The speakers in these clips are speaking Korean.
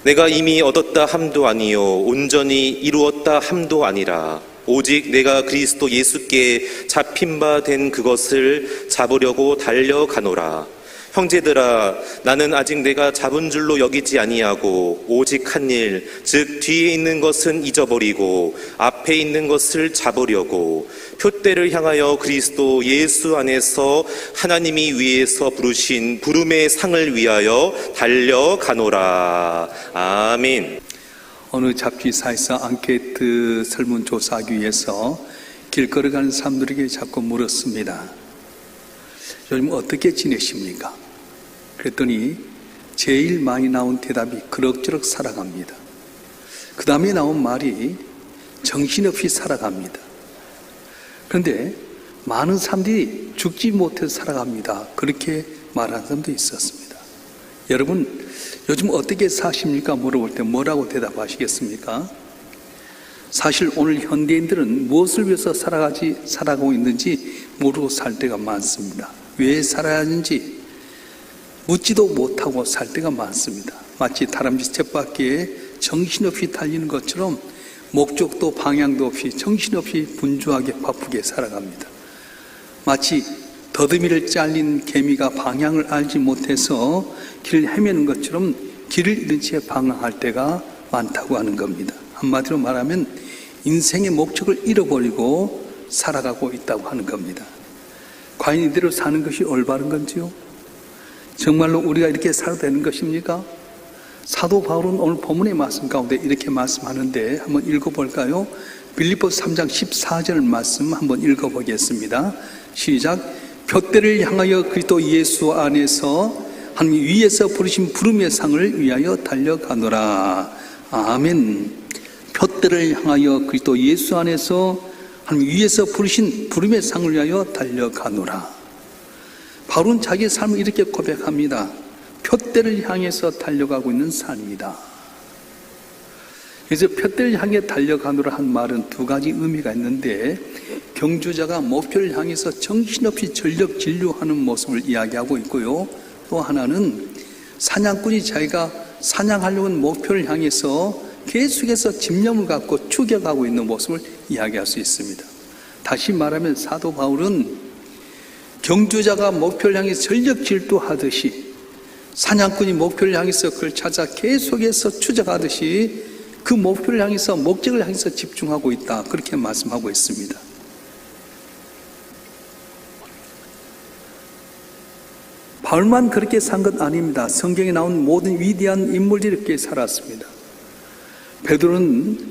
내가 이미 얻었다 함도 아니요 온전히 이루었다 함도 아니라 오직 내가 그리스도 예수께 잡힌 바 된 그것을 잡으려고 달려가노라. 형제들아, 나는 아직 내가 잡은 줄로 여기지 아니하고 오직 한 일, 즉 뒤에 있는 것은 잊어버리고 앞에 있는 것을 잡으려고 표대를 향하여 그리스도 예수 안에서 하나님이 위에서 부르신 부름의 상을 위하여 달려가노라. 아멘. 어느 잡지사에서 앙케이트 설문조사하기 위해서 길거리 가는 사람들에게 자꾸 물었습니다. 요즘 어떻게 지내십니까? 그랬더니 제일 많이 나온 대답이 그럭저럭 살아갑니다. 그 다음에 나온 말이 정신없이 살아갑니다. 그런데 많은 사람들이 죽지 못해서 살아갑니다. 그렇게 말하는 사람도 있었습니다. 여러분, 요즘 어떻게 사십니까? 물어볼 때 뭐라고 대답하시겠습니까? 사실 오늘 현대인들은 무엇을 위해서 살아가고 있는지 모르고 살 때가 많습니다. 왜 살아야 하는지 묻지도 못하고 살 때가 많습니다. 마치 다람쥐 쳇바퀴에 정신없이 달리는 것처럼 목적도 방향도 없이 정신없이 분주하게 바쁘게 살아갑니다. 마치 더듬이를 잘린 개미가 방향을 알지 못해서 길을 헤매는 것처럼 길을 잃은 채 방황할 때가 많다고 하는 겁니다. 한마디로 말하면 인생의 목적을 잃어버리고 살아가고 있다고 하는 겁니다. 과연 이대로 사는 것이 올바른 건지요? 정말로 우리가 이렇게 살아도 되는 것입니까? 사도 바울은 오늘 본문의 말씀 가운데 이렇게 말씀하는데 한번 읽어볼까요? 빌립보서 3장 14절 말씀 한번 읽어보겠습니다. 시작. 표대를 향하여 그리스도 예수 안에서 하나님 위에서 부르신 부름의 상을 위하여 달려가노라. 아멘. 표대를 향하여 그리스도 예수 안에서 하나님 위에서 부르신 부름의 상을 위하여 달려가노라. 바울은 자기의 삶을 이렇게 고백합니다. 표대를 향해서 달려가고 있는 삶이다. 그래서 표대를 향해 달려가노라 한 말은 두 가지 의미가 있는데, 경주자가 목표를 향해서 정신없이 전력 진료하는 모습을 이야기하고 있고요. 또 하나는 사냥꾼이 자기가 사냥하려고 하는 목표를 향해서 계속해서 집념을 갖고 추격하고 있는 모습을 이야기할 수 있습니다. 다시 말하면 사도 바울은 경주자가 목표를 향해서 전력 질주하듯이 사냥꾼이 목표를 향해서 그걸 찾아 계속해서 추적하듯이 그 목표를 향해서 목적을 향해서 집중하고 있다. 그렇게 말씀하고 있습니다. 바울만 그렇게 산 것 아닙니다. 성경에 나온 모든 위대한 인물들이 이렇게 살았습니다. 베드로는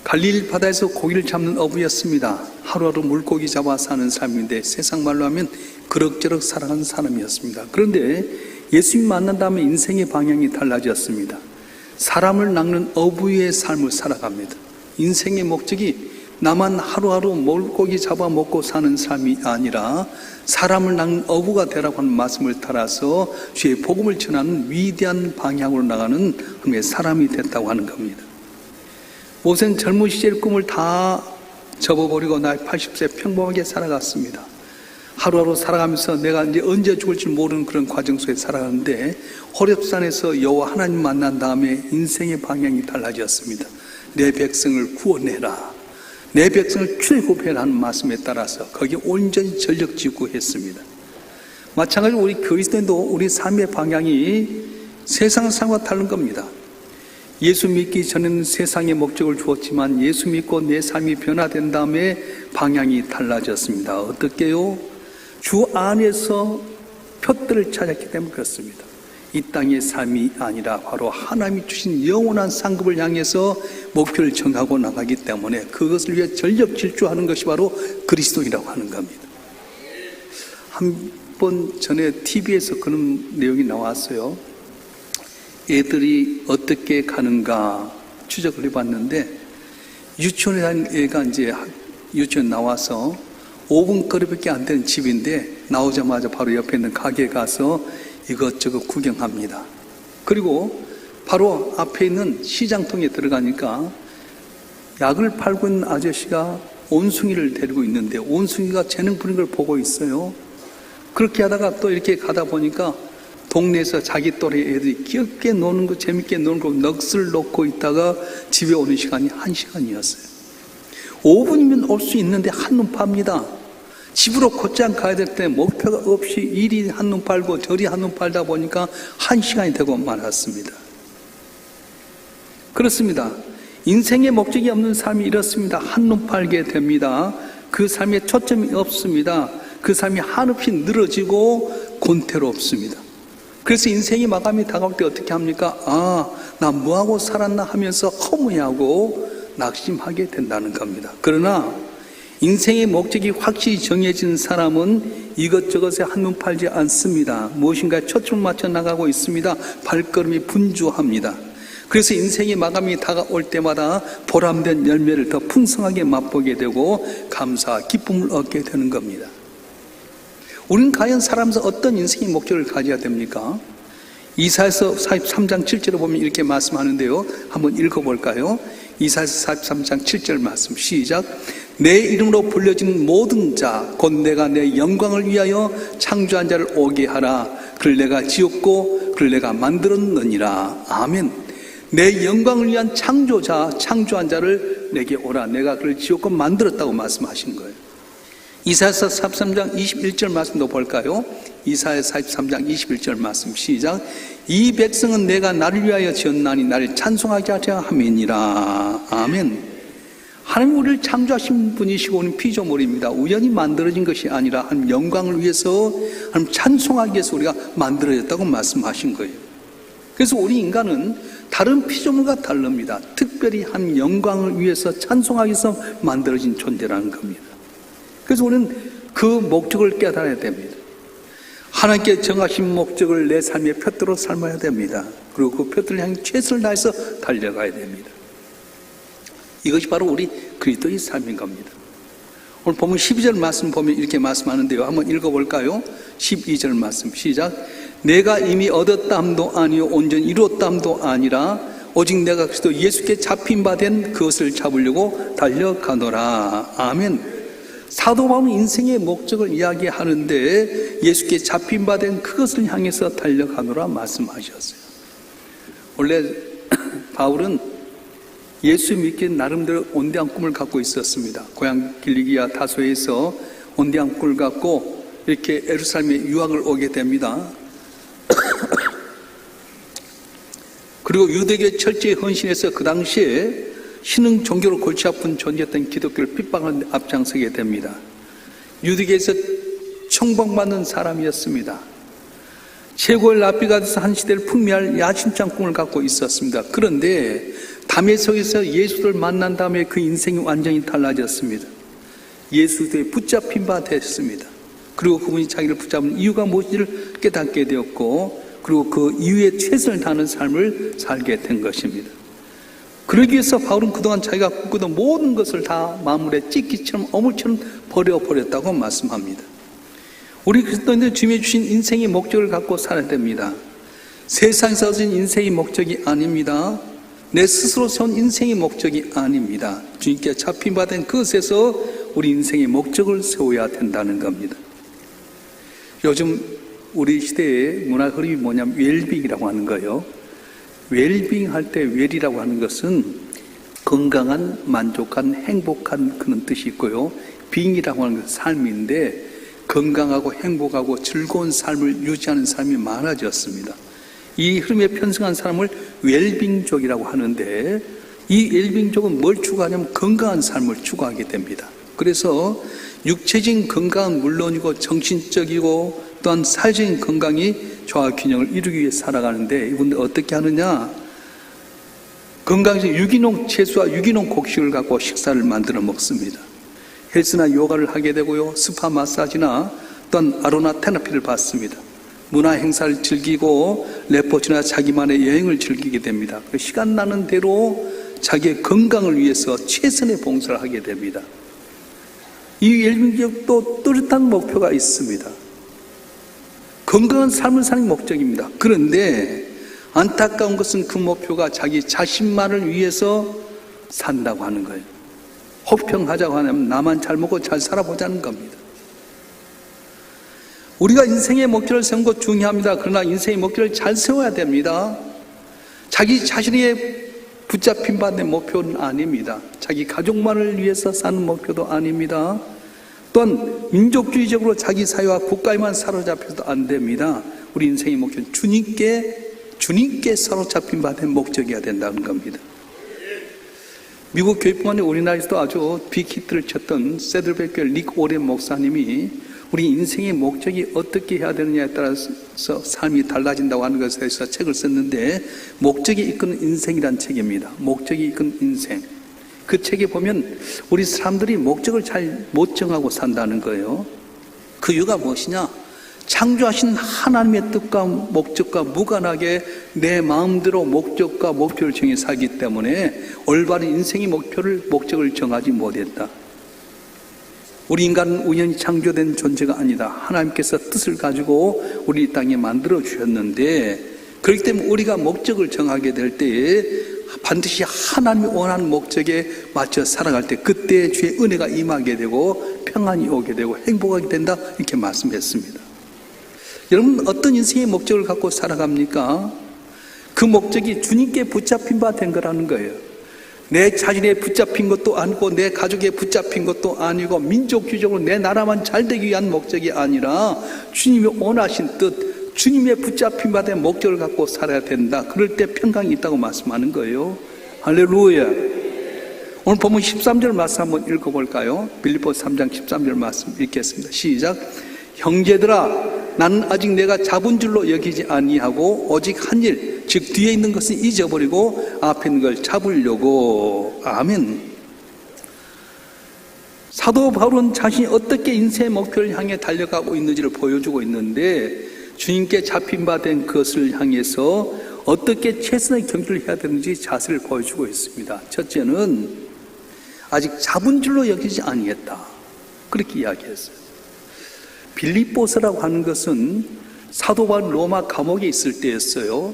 갈릴리 바다에서 고기를 잡는 어부였습니다. 하루하루 물고기 잡아 사는 삶인데 세상 말로 하면 그럭저럭 살아가는 사람이었습니다. 그런데 예수님 만난 다음에 인생의 방향이 달라졌습니다. 사람을 낚는 어부의 삶을 살아갑니다. 인생의 목적이 나만 하루하루 물고기 잡아 먹고 사는 삶이 아니라 사람을 낚는 어부가 되라고 하는 말씀을 따라서 주의 복음을 전하는 위대한 방향으로 나가는 하나님의 사람이 됐다고 하는 겁니다. 모세는 젊은 시절 꿈을 다 접어버리고 나이 80세 평범하게 살아갔습니다. 하루하루 살아가면서 내가 이제 언제 죽을지 모르는 그런 과정 속에 살아가는데, 호렙산에서 여호와 하나님 만난 다음에 인생의 방향이 달라졌습니다. 내 백성을 구원해라, 내 백성을 출애굽해라 하는 말씀에 따라서 거기에 온전히 전력 집구했습니다. 마찬가지로 우리 그리스도인도 우리 삶의 방향이 세상 삶과 다른 겁니다. 예수 믿기 전에는 세상의 목적을 주었지만 예수 믿고 내 삶이 변화된 다음에 방향이 달라졌습니다. 어떻게요? 주 안에서 표대를 찾았기 때문에 그렇습니다. 이 땅의 삶이 아니라 바로 하나님이 주신 영원한 상급을 향해서 목표를 정하고 나가기 때문에 그것을 위해 전력 질주하는 것이 바로 그리스도이라고 하는 겁니다. 한 번 전에 TV에서 그런 내용이 나왔어요. 애들이 어떻게 가는가 추적을 해봤는데, 유치원에 다니는 애가 이제 유치원 나와서 5분 거리밖에 안 되는 집인데 나오자마자 바로 옆에 있는 가게에 가서 이것저것 구경합니다. 그리고 바로 앞에 있는 시장통에 들어가니까 약을 팔고 있는 아저씨가 온숭이를 데리고 있는데 온숭이가 재능 부리는 걸 보고 있어요. 그렇게 하다가 또 이렇게 가다 보니까 동네에서 자기 또래 애들이 귀엽게 노는 거, 재밌게 노는 거 넋을 놓고 있다가 집에 오는 시간이 1시간이었어요. 5분이면 올 수 있는데 한눈 팝니다. 집으로 곧장 가야 될 때 목표가 없이 이리 한눈 팔고 저리 한눈 팔다 보니까 1시간이 되고 말았습니다. 그렇습니다. 인생의 목적이 없는 삶이 이렇습니다. 한눈 팔게 됩니다. 그 삶에 초점이 없습니다. 그 삶이 한없이 늘어지고 곤태롭습니다. 그래서 인생의 마감이 다가올 때 어떻게 합니까? 나 뭐하고 살았나 하면서 허무해하고 낙심하게 된다는 겁니다. 그러나 인생의 목적이 확실히 정해진 사람은 이것저것에 한눈 팔지 않습니다. 무엇인가에 초점을 맞춰 나가고 있습니다. 발걸음이 분주합니다. 그래서 인생의 마감이 다가올 때마다 보람된 열매를 더 풍성하게 맛보게 되고 감사, 기쁨을 얻게 되는 겁니다. 우리는 과연 살아가면서 어떤 인생의 목적을 가져야 됩니까? 이사야서 43장 7절을 보면 이렇게 말씀하는데요. 한번 읽어볼까요? 이사야서 43장 7절 말씀 시작. 내 이름으로 불려진 모든 자 곧 내가 내 영광을 위하여 창조한 자를 오게 하라. 그를 내가 지었고 그를 내가 만들었느니라. 아멘. 내 영광을 위한 창조자, 창조한 자를 내게 오라. 내가 그를 지었고 만들었다고 말씀하신 거예요. 이사야서 43장 21절 말씀도 볼까요? 이사야서 43장 21절 말씀 시작. 이 백성은 내가 나를 위하여 지었나니 나를 찬송하게 하려 함이니라. 아멘. 하나님 우리를 창조하신 분이시고 우리는 피조물입니다. 우연히 만들어진 것이 아니라 하나님 영광을 위해서, 하나님 찬송하기 위해서 우리가 만들어졌다고 말씀하신 거예요. 그래서 우리 인간은 다른 피조물과 다릅니다. 특별히 하나님 영광을 위해서 찬송하기 위해서 만들어진 존재라는 겁니다. 그래서 우리는 그 목적을 깨달아야 됩니다. 하나님께 정하신 목적을 내 삶의 표대로 삶아야 됩니다. 그리고 그 표대를 향해 최선을 다해서 달려가야 됩니다. 이것이 바로 우리 그리스도의 삶인 겁니다. 오늘 보면 12절 말씀 보면 이렇게 말씀하는데요. 한번 읽어볼까요? 12절 말씀 시작. 내가 이미 얻었다함도 아니요 온전히 이루었다함도 아니라 오직 내가 그리스도 예수께 잡힌 바 된 그것을 잡으려고 달려가노라. 아멘. 사도 바울은 인생의 목적을 이야기하는데 예수께 잡힌 바 된 그것을 향해서 달려가노라 말씀하셨어요. 원래 바울은 예수 믿기 나름대로 온대한 꿈을 갖고 있었습니다. 고향 길리기아 다소에서 온대한 꿈을 갖고 이렇게 예루살렘에 유학을 오게 됩니다. 그리고 유대교에 철저히 헌신해서 그 당시에 신흥 종교로 골치 아픈 존재였던 기독교를 핍박하는 데 앞장서게 됩니다. 유대교에서 총봉받는 사람이었습니다. 최고의 랍비가 돼서 한 시대를 풍미할 야심찬 꿈을 갖고 있었습니다. 그런데 다메섹에서 예수를 만난 다음에 그 인생이 완전히 달라졌습니다. 예수에 붙잡힌 바 됐습니다. 그리고 그분이 자기를 붙잡은 이유가 무엇인지를 깨닫게 되었고, 그리고 그 이유에 최선을 다하는 삶을 살게 된 것입니다. 그러기 위해서 바울은 그동안 자기가 꿈꾸던 모든 것을 다 마물에 찢기처럼 어물처럼 버려버렸다고 말씀합니다. 우리 그리스도인들 주님이 주신 인생의 목적을 갖고 살아야 됩니다. 세상에서 얻은 인생의 목적이 아닙니다. 내 스스로 세운 인생의 목적이 아닙니다. 주님께 잡힌 바 된 그것에서 우리 인생의 목적을 세워야 된다는 겁니다. 요즘 우리 시대의 문화 흐름이 뭐냐면 웰빙이라고 하는 거예요. 웰빙 할 때 웰이라고 하는 것은 건강한, 만족한, 행복한 그런 뜻이 있고요. 빙이라고 하는 것은 삶인데 건강하고 행복하고 즐거운 삶을 유지하는 삶이 많아졌습니다. 이 흐름에 편승한 사람을 웰빙족이라고 하는데, 이 웰빙족은 뭘 추구하냐면 건강한 삶을 추구하게 됩니다. 그래서 육체적인 건강은 물론이고 정신적이고 또한 사회적인 건강이 조화 균형을 이루기 위해 살아가는데, 이분들 어떻게 하느냐? 건강에서 유기농 채소와 유기농 곡식을 갖고 식사를 만들어 먹습니다. 헬스나 요가를 하게 되고요, 스파 마사지나 또한 아로마 테라피를 받습니다. 문화 행사를 즐기고 레포츠나 자기만의 여행을 즐기게 됩니다. 시간 나는 대로 자기의 건강을 위해서 최선의 봉사를 하게 됩니다. 이 웰빙족도 뚜렷한 목표가 있습니다. 건강한 삶을 사는 목적입니다. 그런데 안타까운 것은 그 목표가 자기 자신만을 위해서 산다고 하는 거예요. 호평하자고 하면 나만 잘 먹고 잘 살아보자는 겁니다. 우리가 인생의 목표를 세우는 것 중요합니다. 그러나 인생의 목표를 잘 세워야 됩니다. 자기 자신의 붙잡힌 바 된 목표는 아닙니다. 자기 가족만을 위해서 사는 목표도 아닙니다. 또한 민족주의적으로 자기 사회와 국가에만 사로잡혀도 안 됩니다. 우리 인생의 목표는 주님께 사로잡힌 바 된 목적이어야 된다는 겁니다. 미국 교회뿐만 아니라 우리나라에서도 아주 빅히트를 쳤던 세들베이커 릭 오렌 목사님이 우리 인생의 목적이 어떻게 해야 되느냐에 따라서 삶이 달라진다고 하는 것에 대해서 책을 썼는데, 목적이 이끄는 인생이란 책입니다. 목적이 이끄는 인생. 그 책에 보면 우리 사람들이 목적을 잘 못 정하고 산다는 거예요. 그 이유가 무엇이냐? 창조하신 하나님의 뜻과 목적과 무관하게 내 마음대로 목적과 목표를 정해 살기 때문에 올바른 인생의 목적을 정하지 못했다. 우리 인간은 우연히 창조된 존재가 아니다. 하나님께서 뜻을 가지고 우리 이 땅에 만들어 주셨는데, 그렇기 때문에 우리가 목적을 정하게 될 때에 반드시 하나님이 원하는 목적에 맞춰 살아갈 때 그때 주의 은혜가 임하게 되고 평안이 오게 되고 행복하게 된다, 이렇게 말씀했습니다. 여러분, 어떤 인생의 목적을 갖고 살아갑니까? 그 목적이 주님께 붙잡힌 바 된 거라는 거예요. 내 자신에 붙잡힌 것도 아니고 내 가족에 붙잡힌 것도 아니고 민족주의적으로 내 나라만 잘 되기 위한 목적이 아니라 주님이 원하신 뜻, 주님의 붙잡힌 바 된 목적을 갖고 살아야 된다. 그럴 때 평강이 있다고 말씀하는 거예요. 할렐루야. 오늘 본문 13절 말씀 한번 읽어볼까요? 빌립보서 3장 13절 말씀 읽겠습니다. 시작. 형제들아, 나는 아직 내가 잡은 줄로 여기지 아니하고 오직 한 일, 즉 뒤에 있는 것은 잊어버리고 앞에 있는 걸 잡으려고. 아멘. 사도 바울은 자신이 어떻게 인생의 목표를 향해 달려가고 있는지를 보여주고 있는데, 주님께 잡힌 바 된 것을 향해서 어떻게 최선의 경주를 해야 되는지 자세를 보여주고 있습니다. 첫째는 아직 잡은 줄로 여기지 아니했다, 그렇게 이야기했어요. 빌립보서라고 하는 것은 사도 바울 로마 감옥에 있을 때였어요.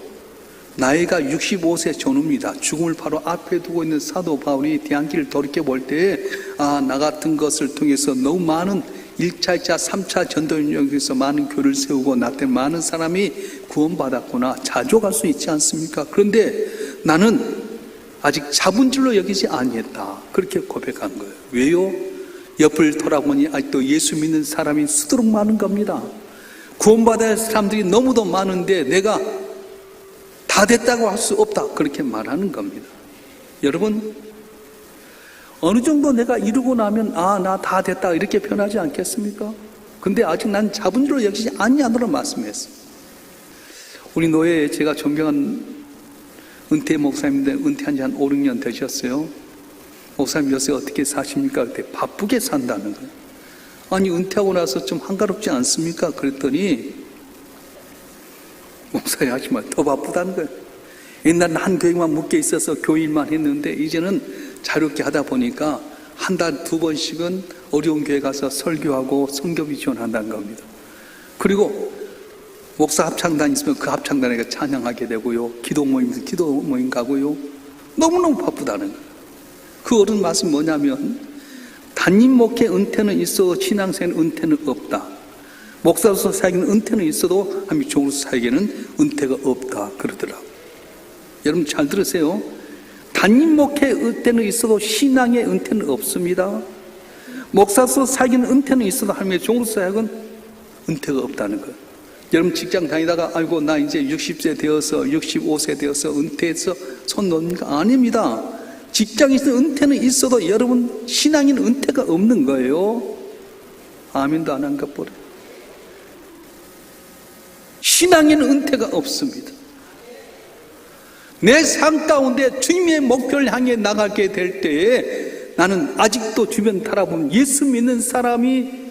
나이가 65세 전후입니다. 죽음을 바로 앞에 두고 있는 사도 바울이 뒤안길을 돌이켜볼 때, 나 같은 것을 통해서 너무 많은 1차, 2차, 3차 전도연령에서 많은 교를 세우고 나 때문에 많은 사람이 구원받았구나, 자족할 수 있지 않습니까? 그런데 나는 아직 잡은 줄로 여기지 아니했다, 그렇게 고백한 거예요. 왜요? 옆을 돌아보니 아직도 예수 믿는 사람이 수두룩 많은 겁니다. 구원받아야 할 사람들이 너무도 많은데 내가 다 됐다고 할 수 없다, 그렇게 말하는 겁니다. 여러분, 어느 정도 내가 이루고 나면 나 다 됐다, 이렇게 표현하지 않겠습니까? 근데 아직 난 잡은 줄로 여기지 아니하노라 말씀했어요. 우리 노예에 제가 존경한 은퇴 목사님인데 은퇴한 지 한 5, 6년 되셨어요. 목사님 요새 어떻게 사십니까? 그때 바쁘게 산다는 거예요. 아니, 은퇴하고 나서 좀 한가롭지 않습니까? 그랬더니 목사님 하지만 더 바쁘다는 거예요. 옛날엔 한 교회만 묶여 있어서 교일만 했는데 이제는 자유롭게 하다 보니까 한 달 2번씩은 어려운 교회 가서 설교하고 성교비 지원한다는 겁니다. 그리고 목사 합창단 있으면 그 합창단에 찬양하게 되고요, 기도 모임에서 기도 모임 가고요. 너무너무 바쁘다는 거예요. 그 어른 말씀이 뭐냐면, 단임 목회 은퇴는 있어도 신앙생활 은퇴는 없다. 목사로서 사역에는 은퇴는 있어도 종으로서 사역에는 은퇴가 없다, 그러더라고요. 여러분 잘 들으세요. 단임 목회 은퇴는 있어도 신앙의 은퇴는 없습니다. 목사로서 사역에는 은퇴는 있어도 종으로서 사역은 은퇴가 없다는 거예요. 여러분 직장 다니다가 아이고 나 이제 60세 되어서 65세 되어서 은퇴해서 손 놓습니까? 아닙니다. 직장에서 은퇴는 있어도 여러분 신앙인 은퇴가 없는 거예요. 아멘도 안 한 것 보라. 신앙인 은퇴가 없습니다. 내 삶 가운데 주님의 목표를 향해 나가게 될 때에 나는 아직도 주변 돌아보면 예수 믿는 사람이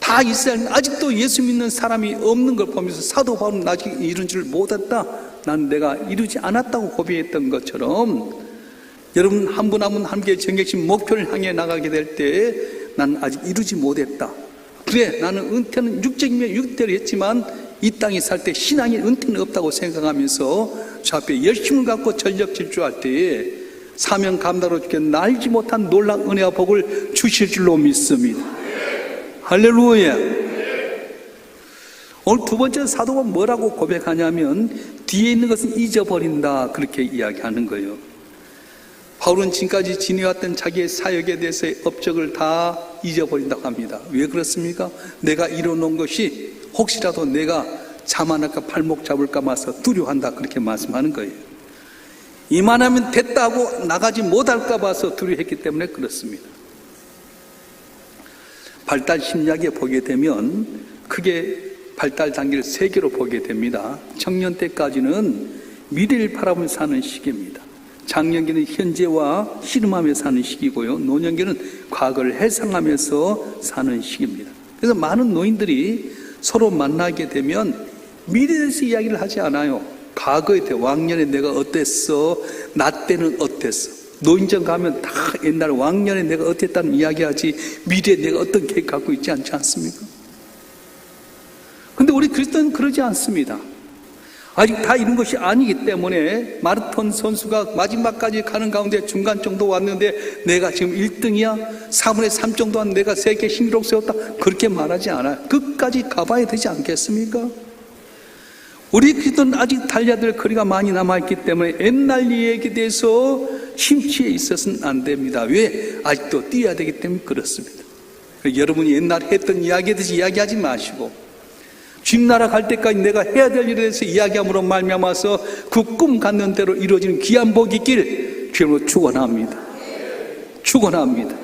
다 있어야, 아직도 예수 믿는 사람이 없는 걸 보면서 사도 바울은 아직 이룬 줄 못했다, 난 내가 이루지 않았다고 고백했던 것처럼 여러분 한 분 한 분 함께 정해진 목표를 향해 나가게 될 때 나는 아직 이루지 못했다. 그래, 나는 은퇴는 육적이면 육대로 했지만 이 땅에 살 때 신앙의 은퇴는 없다고 생각하면서 저 앞에 열심을 갖고 전력 질주할 때에 사명 감당으로 주께 알지 못한 놀라운 은혜와 복을 주실 줄로 믿습니다. 할렐루야. 오늘 두 번째 사도가 뭐라고 고백하냐면 뒤에 있는 것은 잊어버린다 그렇게 이야기하는 거예요. 바울은 지금까지 지내왔던 자기의 사역에 대해서의 업적을 다 잊어버린다고 합니다. 왜 그렇습니까? 내가 이뤄놓은 것이 혹시라도 내가 자만할까 발목 잡을까 봐서 두려워한다 그렇게 말씀하는 거예요. 이만하면 됐다고 나가지 못할까 봐서 두려워했기 때문에 그렇습니다. 발달 심리학에 보게 되면 크게 발달 단계를 세 개로 보게 됩니다. 청년 때까지는 미래를 바라보며 사는 시기입니다. 장년기는 현재와 씨름하며 사는 시기고요. 노년기는 과거를 회상하면서 사는 시기입니다. 그래서 많은 노인들이 서로 만나게 되면 미래에 대해서 이야기를 하지 않아요. 과거에 대해 왕년에 내가 어땠어? 나 때는 어땠어? 노인정 가면 다 옛날 왕년에 내가 어땠다는 이야기하지 미래에 내가 어떤 계획 갖고 있지 않지 않습니까? 근데 우리 그리스도는 그러지 않습니다. 아직 다 이런 것이 아니기 때문에 마라톤 선수가 마지막까지 가는 가운데 중간 정도 왔는데 내가 지금 1등이야? 4분의 3 정도 한 내가 세계 신기록 세웠다? 그렇게 말하지 않아요. 끝까지 가봐야 되지 않겠습니까? 우리 그리스도는 아직 달려야 될 거리가 많이 남아있기 때문에 옛날 얘기에 대해서 심취해 있어서는 안 됩니다. 왜? 아직도 뛰어야 되기 때문에 그렇습니다. 여러분이 옛날에 했던 이야기에 대해서 이야기하지 마시고 주님 나라 갈 때까지 내가 해야 될 일에 대해서 이야기함으로 말미암아서 그 꿈 갖는 대로 이루어지는 귀한 복이 있길 주님으로 축원합니다. 축원합니다.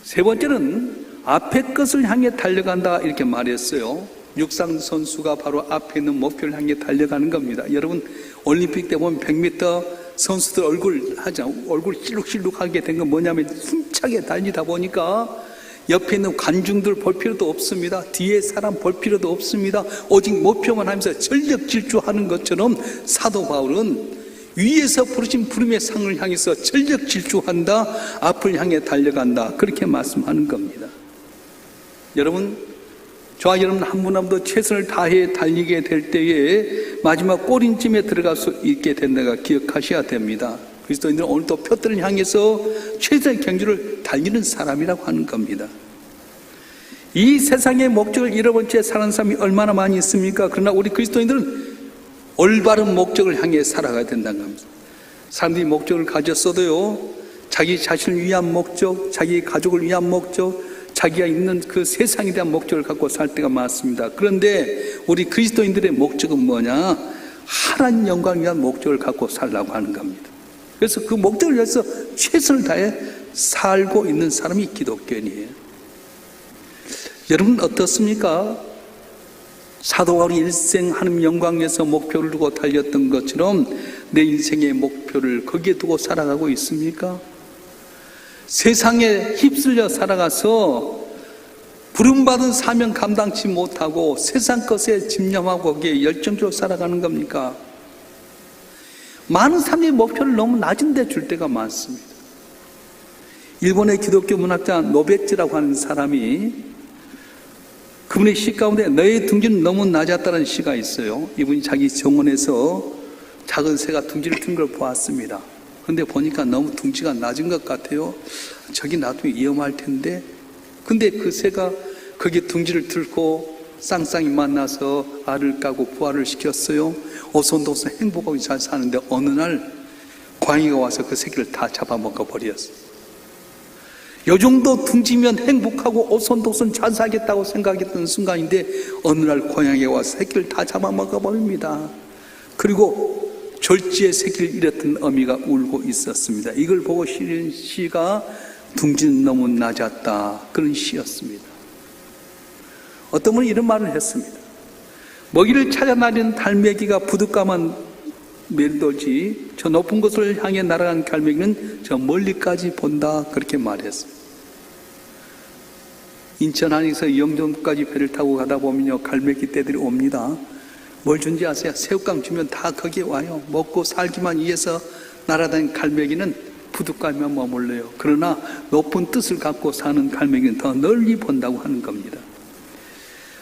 세 번째는 앞에 것을 향해 달려간다 이렇게 말했어요. 육상 선수가 바로 앞에 있는 목표를 향해 달려가는 겁니다. 여러분 올림픽 때 보면 100m 선수들 얼굴 실룩실룩하게 된 건 뭐냐면 힘차게 달리다 보니까 옆에 있는 관중들 볼 필요도 없습니다. 뒤에 사람 볼 필요도 없습니다. 오직 목표만 하면서 전력 질주하는 것처럼 사도 바울은 위에서 부르신 부름의 상을 향해서 전력 질주한다. 앞을 향해 달려간다. 그렇게 말씀하는 겁니다. 여러분, 저와 여러분 한 분 한 분도 최선을 다해 달리게 될 때에 마지막 꼬린쯤에 들어갈 수 있게 된다가 기억하셔야 됩니다. 그리스도인들은 오늘도 표들을 향해서 최선의 경주를 달리는 사람이라고 하는 겁니다. 이 세상의 목적을 잃어본 채 사는 사람이 얼마나 많이 있습니까? 그러나 우리 그리스도인들은 올바른 목적을 향해 살아가야 된다는 겁니다. 사람들이 목적을 가졌어도요, 자기 자신을 위한 목적, 자기 가족을 위한 목적, 자기가 있는 그 세상에 대한 목적을 갖고 살 때가 많습니다. 그런데 우리 그리스도인들의 목적은 뭐냐? 하나님 영광을 위한 목적을 갖고 살라고 하는 겁니다. 그래서 그 목적을 위해서 최선을 다해 살고 있는 사람이 기독교인이에요. 여러분 어떻습니까? 사도 바울이 일생 하나님 영광 위해서 목표를 두고 달렸던 것처럼 내 인생의 목표를 거기에 두고 살아가고 있습니까? 세상에 휩쓸려 살아가서 부름받은 사명 감당치 못하고 세상 것에 집념하고 거기에 열정적으로 살아가는 겁니까? 많은 사람들이 목표를 너무 낮은 데 줄 때가 많습니다. 일본의 기독교 문학자 노베츠라고 하는 사람이 그분의 시 가운데 너의 둥지는 너무 낮았다는 시가 있어요. 이분이 자기 정원에서 작은 새가 둥지를 튼 걸 보았습니다. 그런데 보니까 너무 둥지가 낮은 것 같아요. 저기 놔두면 위험할 텐데. 근데 그 새가 거기 둥지를 들고 쌍쌍이 만나서 알을 까고 부화를 시켰어요. 오손도손 행복하게 잘 사는데 어느 날 광해가 와서 그 새끼를 다 잡아먹어 버렸어요. 요 정도 둥지면 행복하고 오손도손 잘 살겠다고 생각했던 순간인데 어느 날 광해가 와서 새끼를 다 잡아먹어 버립니다. 그리고 졸지에 새끼를 잃었던 어미가 울고 있었습니다. 이걸 보고 시인 시가 둥지는 너무 낮았다 그런 시였습니다. 어떤 분이 이런 말을 했습니다. 먹이를 찾아 다니는 달매기가 부둣가만 맴돌지 저 높은 곳을 향해 날아간 갈매기는 저 멀리까지 본다 그렇게 말했습니다. 인천 안에서 영종도까지 배를 타고 가다 보면요 갈매기 떼들이 옵니다. 뭘 준지 아세요? 새우깡 주면 다 거기에 와요. 먹고 살기만 위해서 날아다니는 갈매기는 부둣가에만 머물러요. 그러나 높은 뜻을 갖고 사는 갈매기는 더 널리 본다고 하는 겁니다.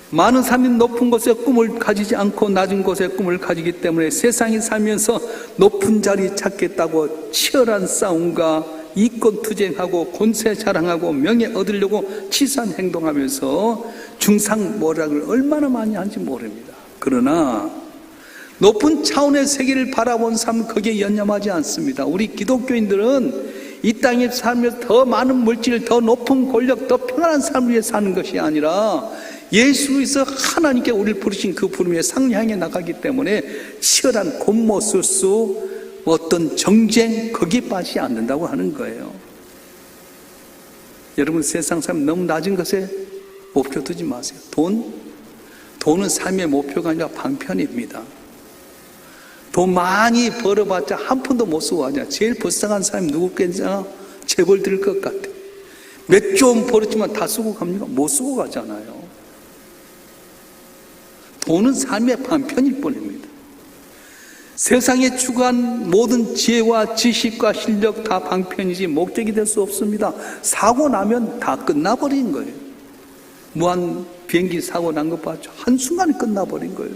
많은 사람이 높은 곳에 꿈을 가지지 않고 낮은 곳에 꿈을 가지기 때문에 세상에 살면서 높은 자리 찾겠다고 치열한 싸움과 이권 투쟁하고 권세 자랑하고 명예 얻으려고 치산 행동하면서 중상모략을 얼마나 많이 하는지 모릅니다. 그러나 높은 차원의 세계를 바라본 삶은 거기에 연연하지 않습니다. 우리 기독교인들은 이 땅에 살면서 더 많은 물질, 더 높은 권력, 더 평안한 삶을 위해 사는 것이 아니라 예수 그리스도 하나님께 우리를 부르신 그 부름에 상향해 나가기 때문에 치열한 곤모술수, 어떤 정쟁, 거기에 빠지지 않는다고 하는 거예요. 여러분, 세상 삶 너무 낮은 것에 목표 두지 마세요. 돈은 삶의 목표가 아니라 방편입니다. 돈 많이 벌어봤자 한 푼도 못 쓰고 하냐. 제일 불쌍한 사람이 누구겠냐? 재벌 들 것 같아. 몇 조 원 벌었지만 다 쓰고 갑니까? 못 쓰고 가잖아요. 돈은 삶의 방편일 뿐입니다. 세상에 추구한 모든 지혜와 지식과 실력 다 방편이지 목적이 될 수 없습니다. 사고 나면 다 끝나버린 거예요. 무한 비행기 사고 난 거 봤죠? 한순간에 끝나버린 거예요.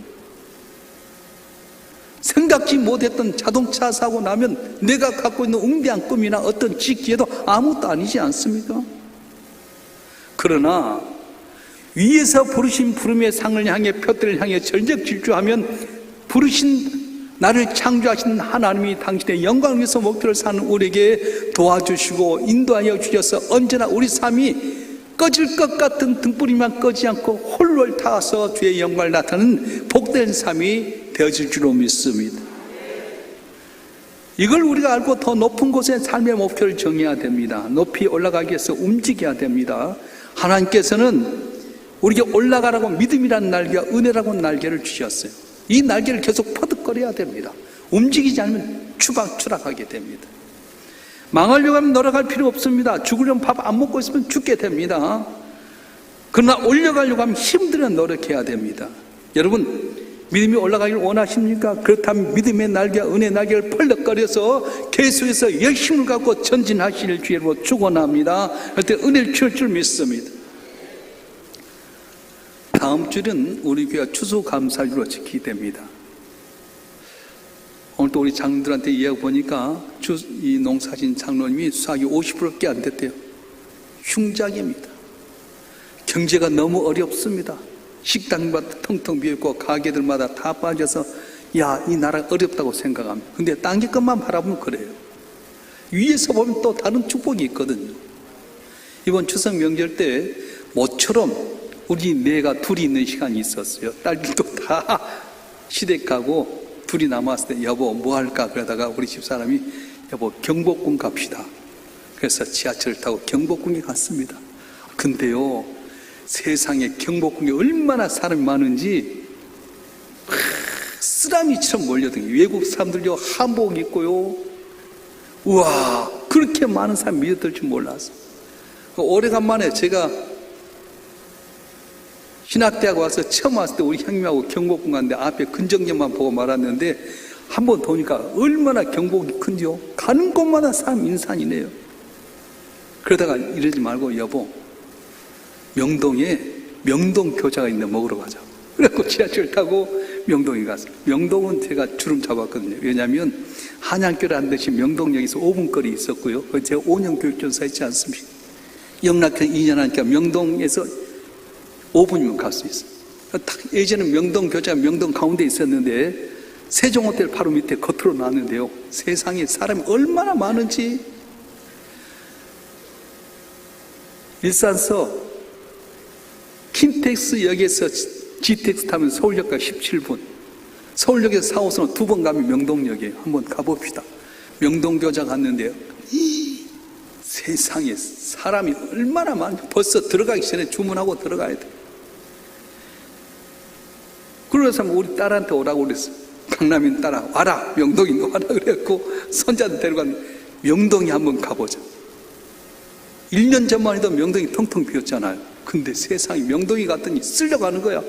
생각지 못했던 자동차 사고 나면 내가 갖고 있는 웅대한 꿈이나 어떤 지기에도 아무것도 아니지 않습니까? 그러나 위에서 부르신 부름의 상을 향해 푯들을 향해 전적질주하면 부르신 나를 창조하신 하나님이 당신의 영광을 위해서 목표를 사는 우리에게 도와주시고 인도하여 주셔서 언제나 우리 삶이 꺼질 것 같은 등불이만 꺼지 않고 홀로 타서 주의 영광을 나타내는 복된 삶이 되어질 줄로 믿습니다. 이걸 우리가 알고 더 높은 곳에 삶의 목표를 정해야 됩니다. 높이 올라가기 위해서 움직여야 됩니다. 하나님께서는 우리에게 올라가라고 믿음이라는 날개와 은혜라고 날개를 주셨어요. 이 날개를 계속 퍼득거려야 됩니다. 움직이지 않으면 추락하게 됩니다. 망하려고 하면 노력할 필요 없습니다. 죽으려면 밥 안 먹고 있으면 죽게 됩니다. 그러나 올라가려고 하면 힘들면 노력해야 됩니다. 여러분, 믿음이 올라가기를 원하십니까? 그렇다면 믿음의 날개와 은혜의 날개를 펄럭거려서 계속해서 열심을 갖고 전진하시길 주로 축원합니다. 그때 은혜를 주실 줄 믿습니다. 다음 주는 우리 교회 추수감사주로 지키게 됩니다. 오늘 또 우리 장로들한테 이야기 보니까 이 농사진 장로님이 수학이 50%밖에 안 됐대요. 흉작입니다. 경제가 너무 어렵습니다. 식당마다 텅텅 비어있고 가게들마다 다 빠져서 야, 이 나라 어렵다고 생각합니다. 근데 딴 것만 바라보면 그래요. 위에서 보면 또 다른 축복이 있거든요. 이번 추석 명절 때 모처럼 우리 네가 둘이 있는 시간이 있었어요. 딸들도 다 시댁 가고 둘이 남았을 때 여보 뭐 할까 그러다가 우리 집사람이 여보 경복궁 갑시다. 그래서 지하철을 타고 경복궁에 갔습니다. 근데요, 세상에 경복궁에 얼마나 사람이 많은지 쓰라미처럼 몰려든 외국 사람들요 한복 입고요. 우와, 그렇게 많은 사람이 밀려들 줄 몰랐어요. 오래간만에 제가 신학대학 와서 처음 왔을 때 우리 형님하고 경복궁 갔는데 앞에 근정전만 보고 말았는데 한번 보니까 얼마나 경복이 큰지요. 가는 곳마다 사람 인산이네요. 그러다가 이러지 말고 여보 명동에 명동 교자가 있는데 먹으러 가자. 그래서 지하철 타고 명동에 갔어요. 명동은 제가 주름 잡았거든요. 왜냐하면 한양교를 한 듯이 명동역에서 5분 거리 있었고요. 제가 5년 교육전사 했지 않습니까? 영락현 2년 하니까 명동에서 5분이면 갈 수 있어요. 예전에 명동 교자가 명동 가운데 있었는데 세종호텔 바로 밑에 겉으로 나왔는데요. 세상에 사람이 얼마나 많은지. 일산서 킨텍스역에서 GTX 타면 서울역까지 17분, 서울역에서 4호선으로 2번 가면 명동역이에요. 한번 가봅시다. 명동교자 갔는데요, 세상에 사람이 얼마나 많은지. 벌써 들어가기 전에 주문하고 들어가야 돼. 그래서 우리 딸한테 오라고 그랬어. 강남인 딸아 와라, 명동인 거 와라 그랬고 손자한테 데려갔는데 명동에 한번 가보자. 1년 전만 해도 명동이 텅텅 비었잖아요. 근데 세상에 명동이 갔더니 쓸려가는 거야.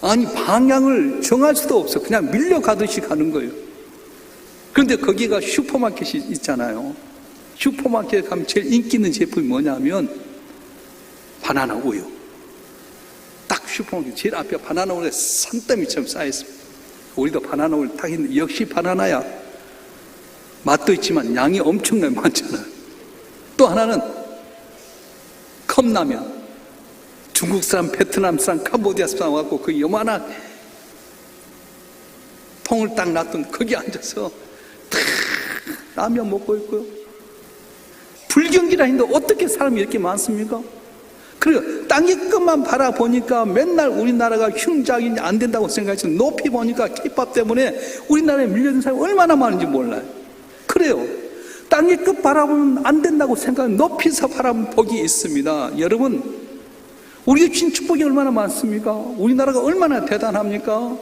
아니 방향을 정할 수도 없어. 그냥 밀려가듯이 가는 거예요. 그런데 거기가 슈퍼마켓이 있잖아요. 슈퍼마켓에 가면 제일 인기 있는 제품이 뭐냐면 바나나 우유. 딱 슈퍼마켓 제일 앞에 바나나 우유가 산더미처럼 쌓여있습니다. 우리도 바나나 우유 딱 있는데 역시 바나나야. 맛도 있지만 양이 엄청나게 많잖아요. 또 하나는 컵라면. 중국 사람, 베트남 사람, 캄보디아 사람 와갖고 그 요만한 통을 딱 놨던 거기 앉아서 탁 라면 먹고 있고요. 불경기라 했는데 어떻게 사람이 이렇게 많습니까? 그리고 땅의 끝만 바라보니까 맨날 우리나라가 흉작이 안 된다고 생각해서 높이 보니까 K-POP 때문에 우리나라에 밀려든 사람이 얼마나 많은지 몰라요. 그래요. 땅의 끝 바라보면 안 된다고 생각하면 높이서 바라보면 복이 있습니다. 여러분, 우리가 주신 축복이 얼마나 많습니까? 우리나라가 얼마나 대단합니까?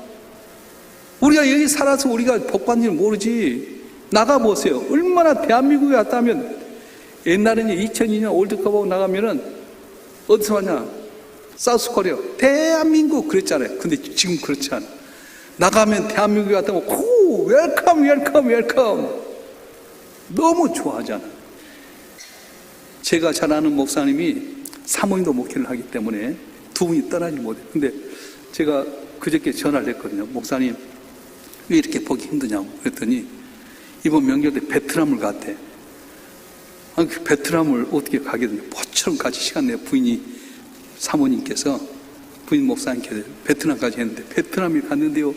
우리가 여기 살아서 우리가 복 받는 줄 모르지. 나가보세요. 얼마나 대한민국에 왔다면, 옛날에는 2002년 월드컵하고 나가면은 어디서 왔냐? 사우스코리아, 대한민국 그랬잖아요. 근데 지금 그렇지 않아. 나가면 대한민국에 왔다면 오, 웰컴 웰컴 웰컴. 너무 좋아하잖아. 제가 잘 아는 목사님이 사모님도 목회를 하기 때문에 두 분이 떠나지 못해요. 근데 제가 그저께 전화를 했거든요. 목사님, 왜 이렇게 보기 힘드냐고 그랬더니 이번 명절 때 베트남을 갔대. 아니, 그 베트남을 어떻게 가게 되냐. 모처럼 같이 시간 내 부인이 사모님께서 부인 목사님께서 베트남까지 했는데 베트남에 갔는데요.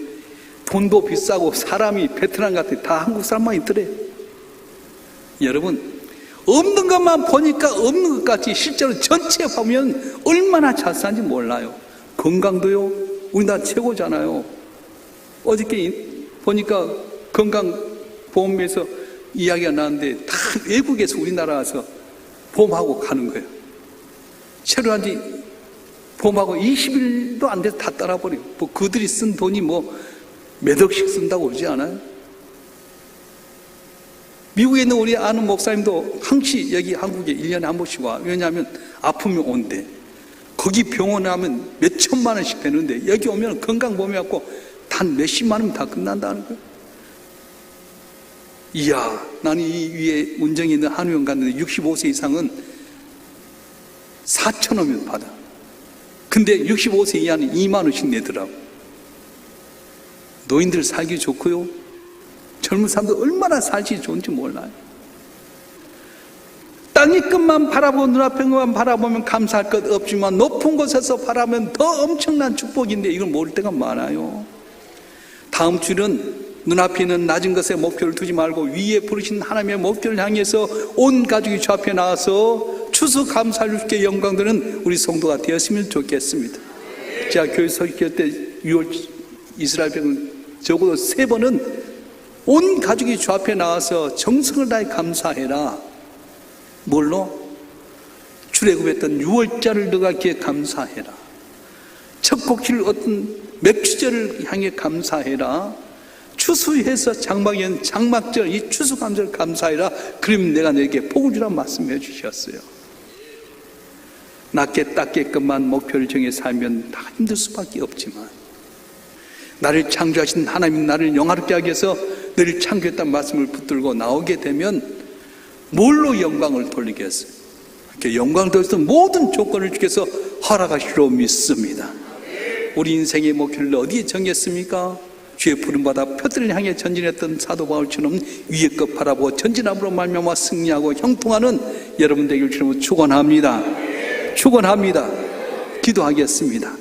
돈도 비싸고 사람이 베트남 같아. 다 한국 사람만 있더래. 여러분, 없는 것만 보니까 없는 것 같이 실제로 전체 보면 얼마나 잘 사는지 몰라요. 건강도요. 우리나라 최고잖아요. 어저께 보니까 건강보험에서 이야기가 나왔는데 다 외국에서 우리나라 와서 보험하고 가는 거예요. 체류한 지 보험하고 20일도 안 돼서 다 따라버려요. 뭐 그들이 쓴 돈이 뭐 몇 억씩 쓴다고 그러지 않아요? 미국에 있는 우리 아는 목사님도 항시 여기 한국에 1년에 한 번씩 와. 왜냐하면 아프면 온대. 거기 병원에 하면 몇 천만 원씩 되는데 여기 오면 건강보험이 갖고 단 몇십만 원이면 다 끝난다는 거예요. 이야, 나는 이 위에 운정에 있는 한의원 갔는데 65세 이상은 4천 원이면 받아. 근데 65세 이하는 2만 원씩 내더라고. 노인들 살기 좋고요. 젊은 사람들 얼마나 살기 좋은지 몰라요. 땅의 끝만 바라보고 눈앞에 것만 바라보면 감사할 것 없지만 높은 곳에서 바라보면 더 엄청난 축복인데 이걸 모를 때가 많아요. 다음 주는 눈앞에 있는 낮은 것에 목표를 두지 말고 위에 부르신 하나님의 목표를 향해서 온 가족이 주 앞에 나와서 추수감사할 주께 영광 드리는 우리 성도가 되었으면 좋겠습니다. 제가 교회 설교할 때 6월 이스라엘 백은 적어도 3번은 온 가족이 주 앞에 나와서 정성을 다해 감사해라. 뭘로? 출애굽했던 6월절을 너가기에 감사해라. 첫 곡기를 얻은 맥주절을 향해 감사해라. 추수해서 장막이는 장막절, 이 추수감사를 감사해라. 그러면 내가 너에게 복을 주라 말씀해 주셨어요. 낮게 닦게끔만 목표를 정해 살면 다 힘들 수밖에 없지만 나를 창조하신 하나님 나를 영화롭게 하기 위해서 너를 창조했다는 말씀을 붙들고 나오게 되면 뭘로 영광을 돌리겠어요? 이렇게 영광을 돌려서 모든 조건을 주께서 허락하시리로 믿습니다. 우리 인생의 목표를 어디에 정했습니까? 주의 부름받아 표들을 향해 전진했던 사도 바울처럼 위의 것 바라보고 전진함으로 말미암아 승리하고 형통하는 여러분 되길 주님으로 축원합니다. 축원합니다. 기도하겠습니다.